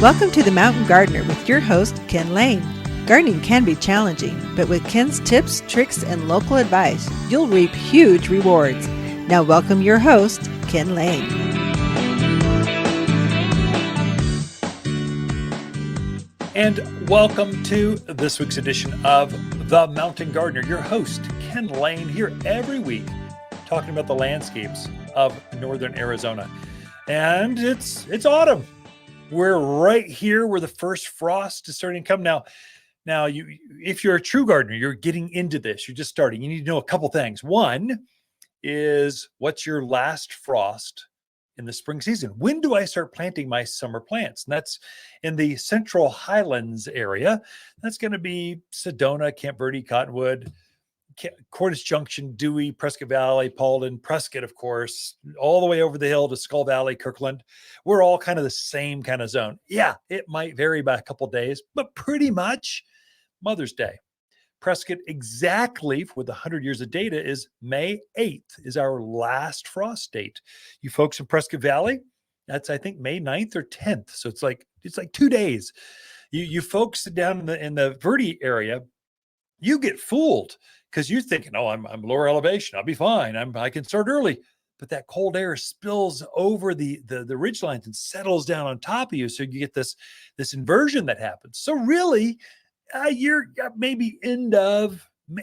Welcome to The Mountain Gardener with your host, Ken Lane. Gardening can be challenging, but with Ken's tips, tricks, and local advice, you'll reap huge rewards. Now welcome your host, Ken Lane. And welcome to this week's edition of The Mountain Gardener. Your host, Ken Lane, here every week talking about the landscapes of northern Arizona. And it's autumn. We're right here where the first frost is starting to come. Now, if you're a true gardener, you're getting into this, you're just starting. You need to know a couple things. One is, what's your last frost in the spring season? When do I start planting my summer plants? And that's in the Central Highlands area. That's going to be Sedona, Camp Verde, Cottonwood, Cordes Junction, Dewey, Prescott Valley, Paulden, Prescott, of course, all the way over the hill to Skull Valley, Kirkland. We're all kind of the same kind of zone. Yeah, it might vary by a couple days, but pretty much Mother's Day. Prescott, exactly with 100 years of data, is May 8th is our last frost date. You folks in Prescott Valley, that's, I think, May 9th or 10th. So it's like 2 days. You folks down in the Verde area, you get fooled because you're thinking, oh, I'm lower elevation, I'll be fine. I can start early. But that cold air spills over the ridge lines and settles down on top of you. So you get this inversion that happens. So really, you're maybe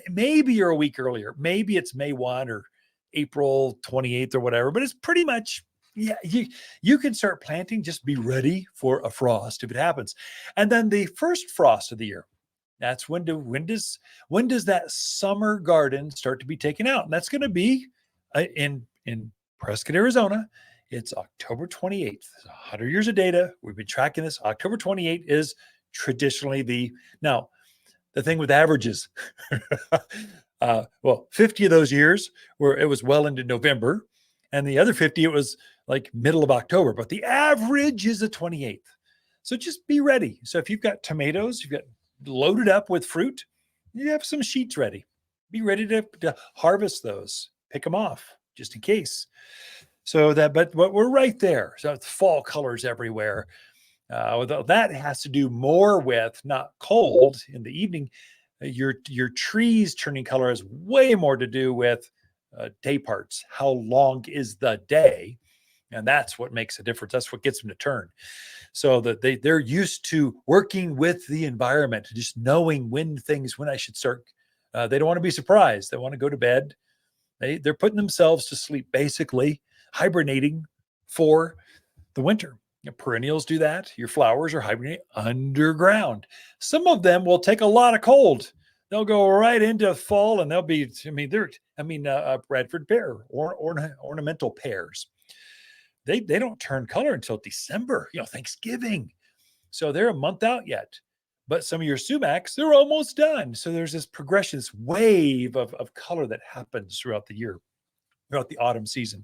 maybe you're a week earlier. Maybe it's May 1 or April 28th or whatever, but it's pretty much, yeah, you can start planting. Just be ready for a frost if it happens. And then the first frost of the year, that's when does that summer garden start to be taken out? And that's going to be in Prescott, Arizona. It's October 28th. 100 years of data. We've been tracking this. October 28th is traditionally now the thing with averages. 50 of those years where it was well into November, and the other 50 it was like middle of October, but the average is the 28th. So just be ready. So if you've got tomatoes, you've got loaded up with fruit, you have some sheets ready. Be ready to harvest those, pick them off just in case. But we're right there. So it's fall colors everywhere. Although that has to do more with not cold in the evening. Your trees turning color has way more to do with day parts. How long is the day? And that's what makes a difference. That's what gets them to turn. So that they're used to working with the environment, just knowing when I should start. They don't want to be surprised. They want to go to bed. They're putting themselves to sleep, basically hibernating for the winter. Perennials do that. Your flowers are hibernating underground. Some of them will take a lot of cold. They'll go right into fall, and they'll be, Bradford pear or ornamental pears. They don't turn color until December, Thanksgiving. So they're a month out yet. But some of your sumacs, they're almost done. So there's this progression, this wave of color that happens throughout the year, throughout the autumn season.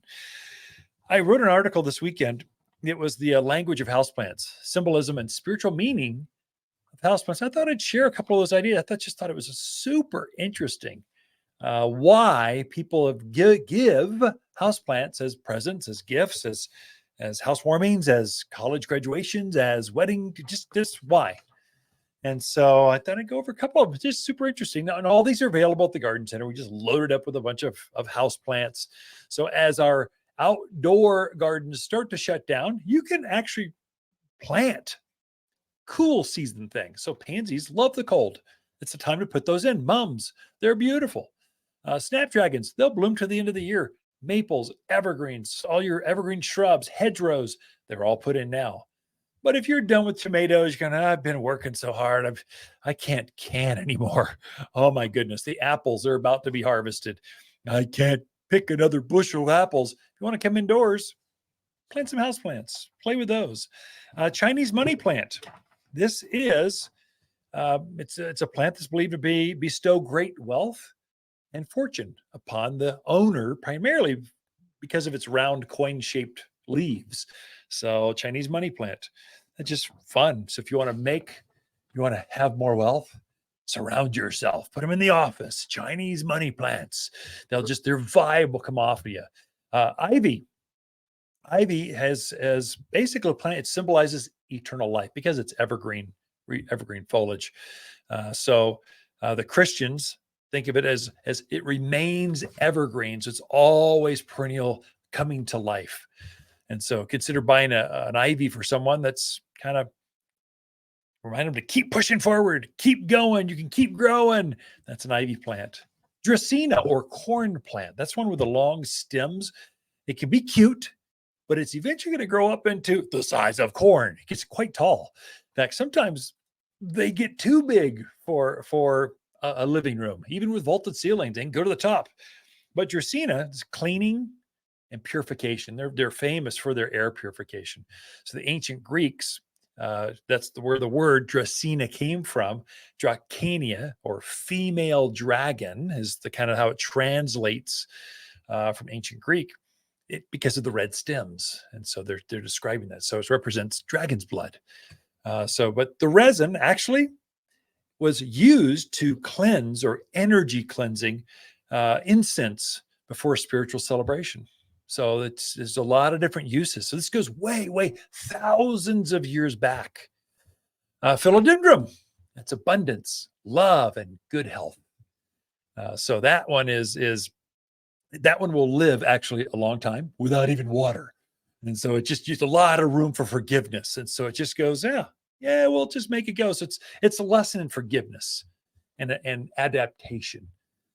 I wrote an article this weekend. It was the language of houseplants, symbolism and spiritual meaning of houseplants. I thought I'd share a couple of those ideas. I just thought it was super interesting. Why people give houseplants as presents, as gifts, as housewarmings, as college graduations, as wedding, just why. And so I thought I'd go over a couple of them. Just super interesting. Now, and all these are available at the garden center. We just loaded up with a bunch of houseplants. So as our outdoor gardens start to shut down, you can actually plant cool season things. So pansies love the cold. It's the time to put those in. Mums, they're beautiful. Snapdragons, they'll bloom to the end of the year. Maples, evergreens, all your evergreen shrubs, hedgerows, they're all put in now. But if you're done with tomatoes, you're going, I've been working so hard. I can't can anymore. Oh my goodness. The apples are about to be harvested. I can't pick another bushel of apples. If you want to come indoors, plant some houseplants, play with those. Chinese money plant. This is, it's a plant that's believed to bestow great wealth and fortune upon the owner, primarily because of its round coin-shaped leaves. So Chinese money plant, that's just fun. So if you want to have more wealth, surround yourself, put them in the office. Chinese money plants, their vibe will come off of you. Ivy has basically a plant. It symbolizes eternal life because it's evergreen, evergreen foliage. The Christians think of it as it remains evergreen. So it's always perennial, coming to life. And so consider buying an ivy for someone that's kind of remind them to keep pushing forward, keep going. You can keep growing. That's an ivy plant. Dracaena or corn plant. That's one with the long stems. It can be cute, but it's eventually going to grow up into the size of corn. It gets quite tall. In fact, sometimes they get too big for a living room, even with vaulted ceilings. They can go to the top. But Dracaena is cleaning and purification. They're famous for their air purification. So the ancient Greeks, that's where the word Dracaena came from. Dracania, or female dragon, is the kind of how it translates from ancient Greek. Because of the red stems, and so they're describing that. So it represents dragon's blood. But the resin actually was used to cleanse or energy cleansing incense before spiritual celebration. So there's a lot of different uses. So this goes way thousands of years back. Philodendron, that's abundance, love, and good health. So that one that one will live actually a long time without even water. And so it just used a lot of room for forgiveness. And so it just goes, we'll just make it go. So it's a lesson in forgiveness and adaptation.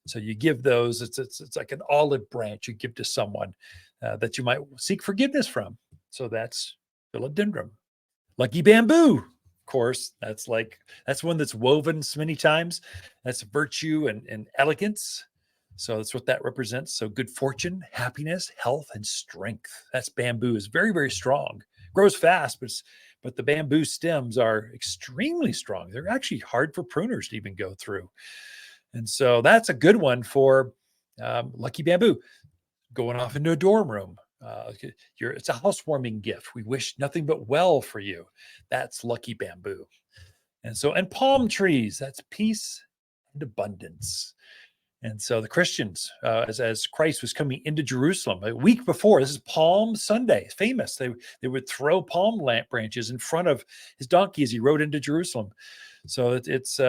So you give those, it's like an olive branch you give to someone that you might seek forgiveness from. So that's philodendron. Lucky bamboo, of course, that's one that's woven so many times. That's virtue and elegance. So that's what that represents. So good fortune, happiness, health, and strength. That's bamboo. Is very, very strong. Grows fast, but the bamboo stems are extremely strong. They're actually hard for pruners to even go through. And so that's a good one for lucky bamboo. Going off into a dorm room. It's a housewarming gift. We wish nothing but well for you. That's lucky bamboo. And palm trees. That's peace and abundance. And so the Christians, as Christ was coming into Jerusalem a week before, this is Palm Sunday, famous. They would throw palm branches in front of his donkey as he rode into Jerusalem. So it's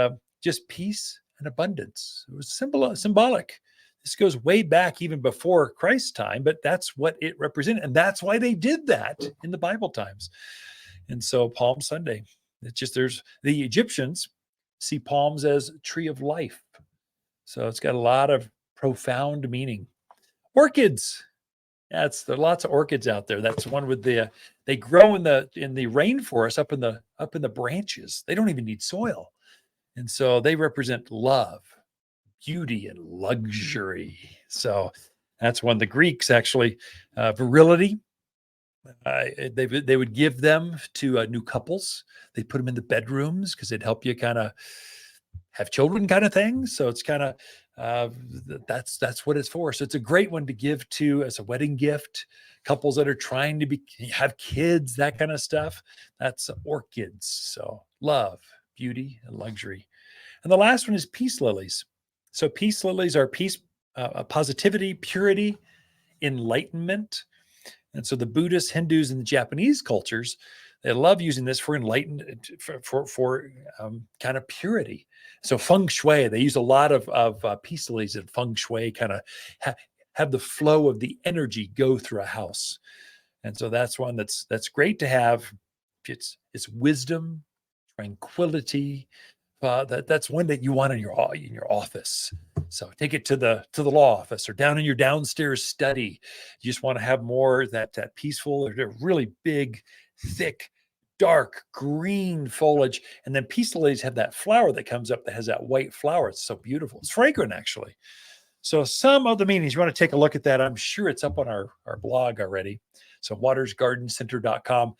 just peace and abundance. It was symbolic. This goes way back even before Christ's time, but that's what it represented. And that's why they did that in the Bible times. And so Palm Sunday, there's the Egyptians see palms as tree of life. So it's got a lot of profound meaning. Orchids. There are lots of orchids out there. That's one with they grow in the rainforest up in the branches. They don't even need soil. And so they represent love, beauty, and luxury. So that's one. The Greeks actually, virility. They would give them to new couples. They put them in the bedrooms because it'd help you kind of have children kind of thing. So it's kind of, that's what it's for. So it's a great one to give to as a wedding gift, couples that are trying to have kids, that kind of stuff. That's orchids. So love, beauty, and luxury. And the last one is peace lilies. So peace lilies are peace, positivity, purity, enlightenment. And so the Buddhists, Hindus, and the Japanese cultures, they love using this for enlightenment, for kind of purity. So feng shui, they use a lot of peace lilies in feng shui, kind of have the flow of the energy go through a house. And so that's one that's great to have. It's wisdom, tranquility. That's one that you want in your office. So take it to the law office or down in your downstairs study. You just want to have more that peaceful. They're really big, thick, dark green foliage. And then peace lilies have that flower that comes up that has that white flower. It's so beautiful. It's fragrant, actually. So some of the meanings, you want to take a look at that. I'm sure it's up on our blog already. So wattersgardencenter.com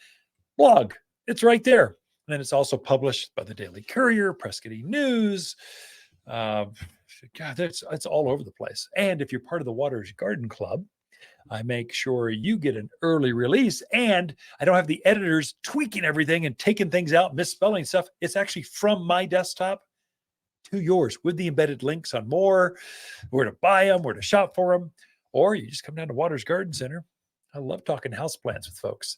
blog. It's right there. And then it's also published by the Daily Courier, Prescott News. It's all over the place. And if you're part of the Watters Garden Club, I make sure you get an early release, and I don't have the editors tweaking everything and taking things out, misspelling stuff. It's actually from my desktop to yours with the embedded links on more, where to buy them, where to shop for them, or you just come down to Watters Garden Center. I love talking houseplants with folks.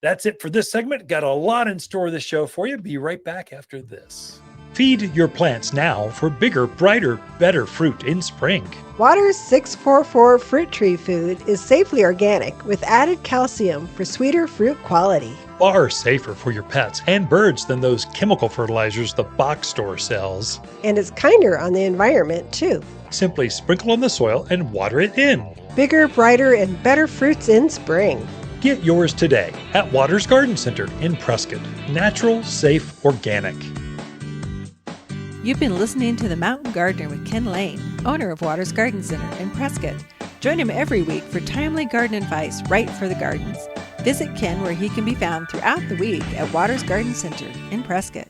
That's it for this segment. Got a lot in store this show for you. Be right back after this. Feed your plants now for bigger, brighter, better fruit in spring. Waters 644 fruit tree food is safely organic with added calcium for sweeter fruit quality. Far safer for your pets and birds than those chemical fertilizers the box store sells. And it's kinder on the environment, too. Simply sprinkle on the soil and water it in. Bigger, brighter, and better fruits in spring. Get yours today at Watters Garden Center in Prescott. Natural, safe, organic. You've been listening to The Mountain Gardener with Ken Lane, owner of Watters Garden Center in Prescott. Join him every week for timely garden advice right for the gardens. Visit Ken where he can be found throughout the week at Watters Garden Center in Prescott.